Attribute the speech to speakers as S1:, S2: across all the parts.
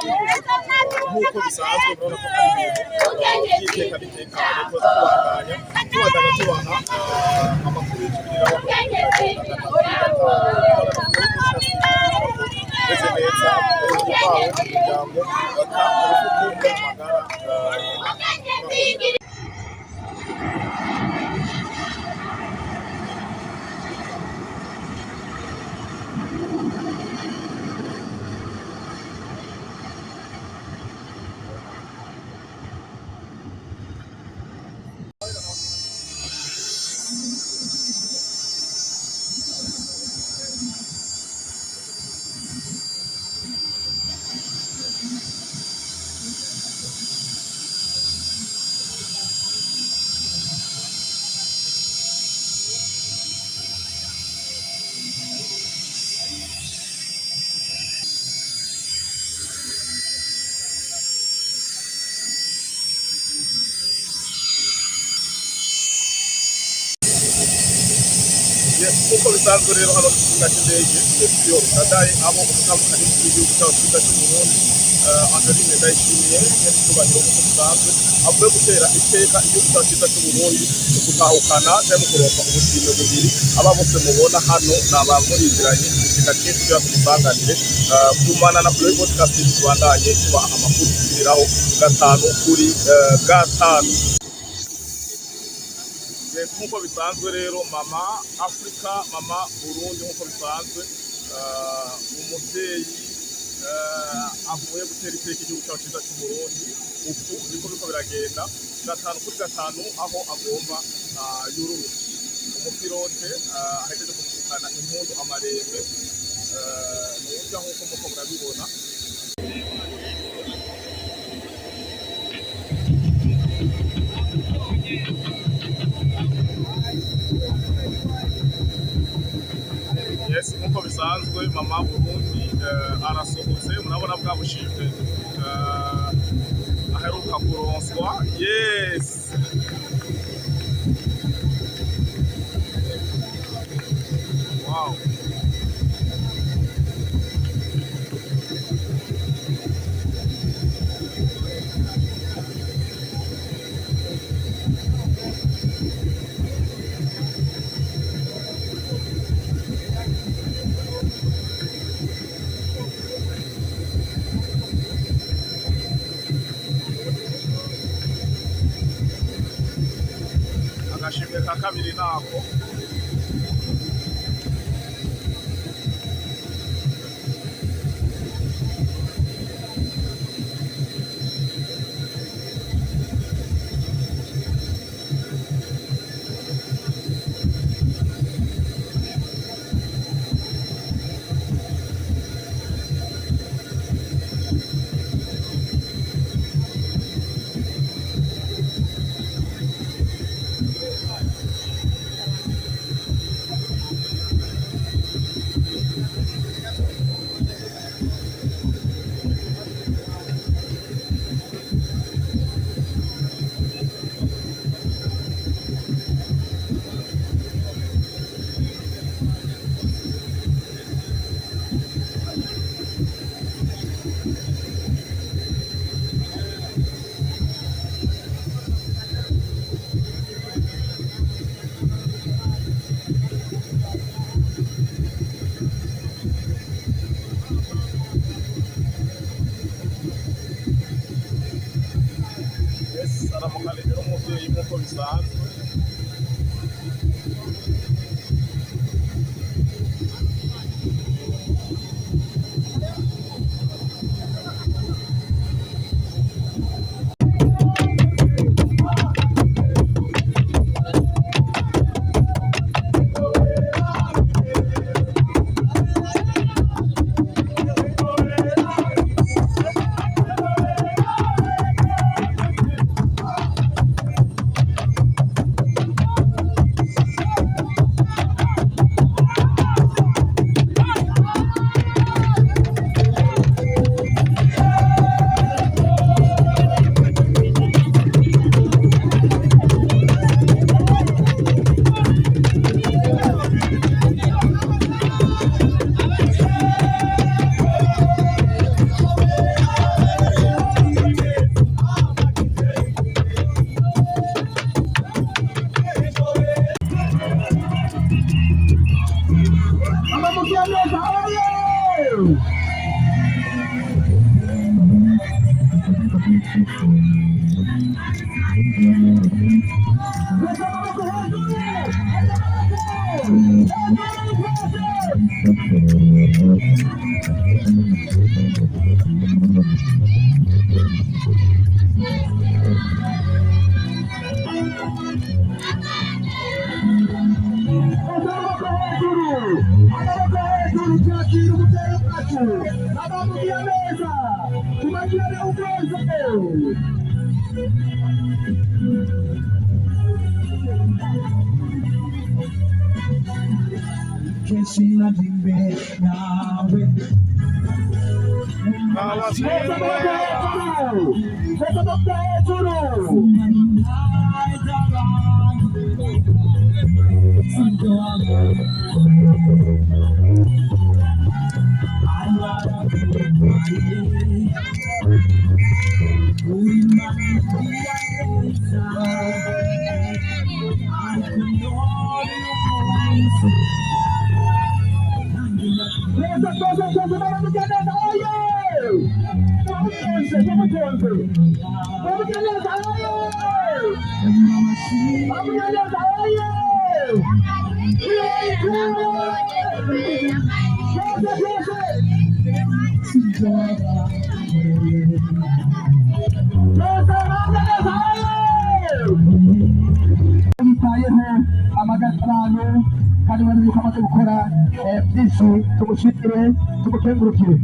S1: nk'uko bisanzwe urabona ko ari ibintu by'iteka bitekanye tuza kubandanya tubaha amakuru y'ikibiriraho meze neza urwawe umuryango ufite amagara nk'uko bisanzwe rero hano ku kibuga cy'indege iyo Ndadaye abo umutandukanye w'igihugu cyacu cy'u Burundi Angeline Ndayishimiye n'icyubahiro nk'uko bisanzwe avuye gutera iteka igihugu cyacu cy'u Burundi mu gutahukana cyangwa mu kuronka ubushimwe bubiri aba bose mubona hano ni abamurindiranye ikigace kugira ngo musanganire kumana na Play Podcast tubandanye tubaha amakuru tugiriraho gatanu kuri gatanu. Nk'uko bisanzwe rero mama Afrika mama Burundi nk'uko bisanzwe umubyeyi avuye gutera iteka igihugu cyacu cyiza cy'u Burundi uku niko biriko biragenda gatanu kuri gatanu aho agomba yururuka umupilote ahejeje kumukana impundu amarembe n'uburyo nk'uko muko murabibona. Yes, nk'uko bisanzwe mama Burundi arasohotse murabona bwa bushimwe aheruka kuronswa. Yes, wow. Agashimwe ka kabiri nako aramukana rero umubyeyi nk'uko bisanzwe.
S2: amagatano kandi bari gukomeza gukora byinshi tumushimire tumukengurukire.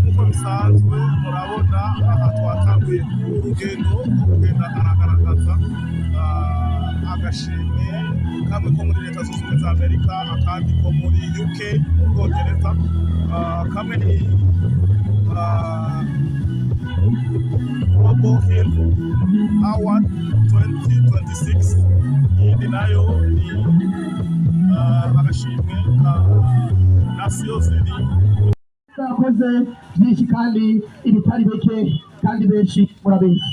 S1: Nk'uko bisanzwe murabona aha twatanguye urugendo aragaragaza agashimwe kamwe ko muri Leta Zunze Ubumwe za Amerika, akandi ko muri UK Ubwongereza, kamwe ni Global Health Award 2026, iyindi nayo ni agashimwe ka Nations Unies.
S2: Akoze byinshi kandi ibitari bike kandi benshi murabizi.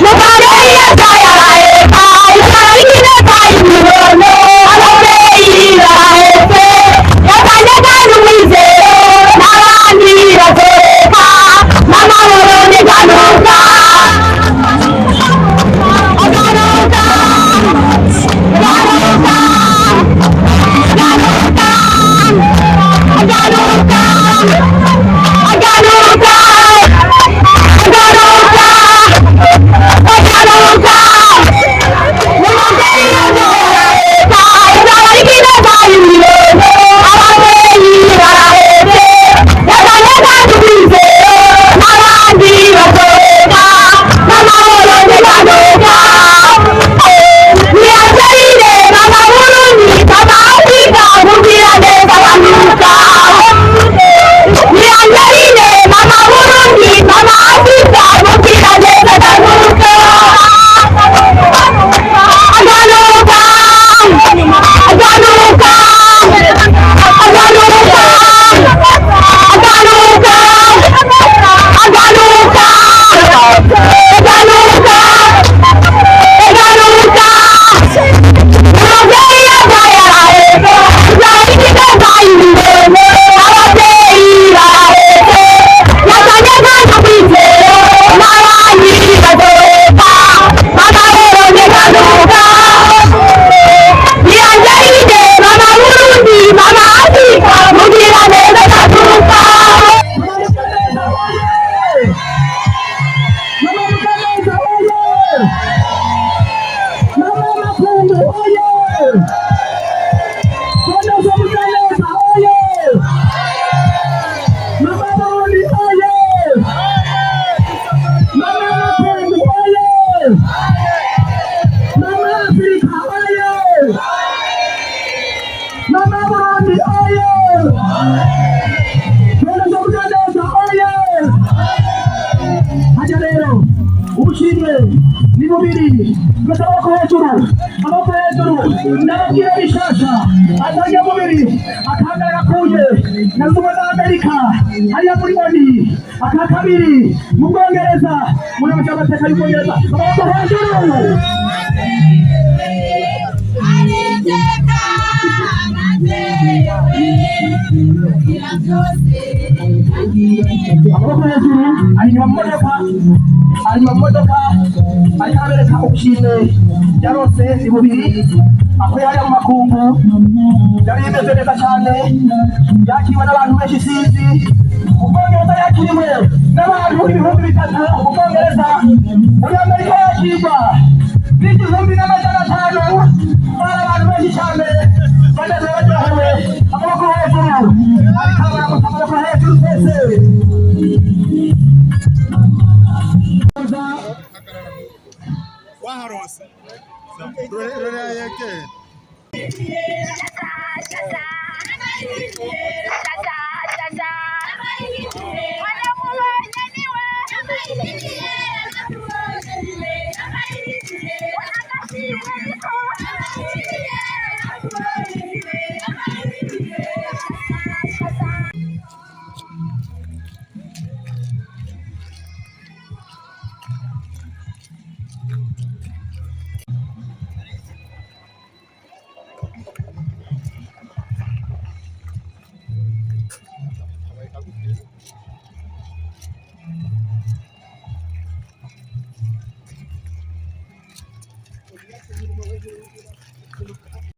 S3: Nobody
S2: mubiri gusa amaboko hejuru ndababwira bishasha atangiye mubiri akangara gakuye nazumwe na Amerika hariya muri Moni aka kabiri mu Bwongereza muri amateka y'Ubwongereza amaboko hejuru amaboko hejuru ari mu modoka ariko arabereka ubushimwe yarose ibubiri akuye hariya mu makungu yari imeze neza cyane yakiriwe n'abantu benshi sinzi Ubwongereza yakiriwe n'abantu ibihumbi 3 Ubwongereza muri Amerika yakirwa n'igihumbi n'500 bari abantu benshi cyane bageze baryohewe amaboko hejuru ariko baramuta amaboko hejuru twese
S3: waharose rore yake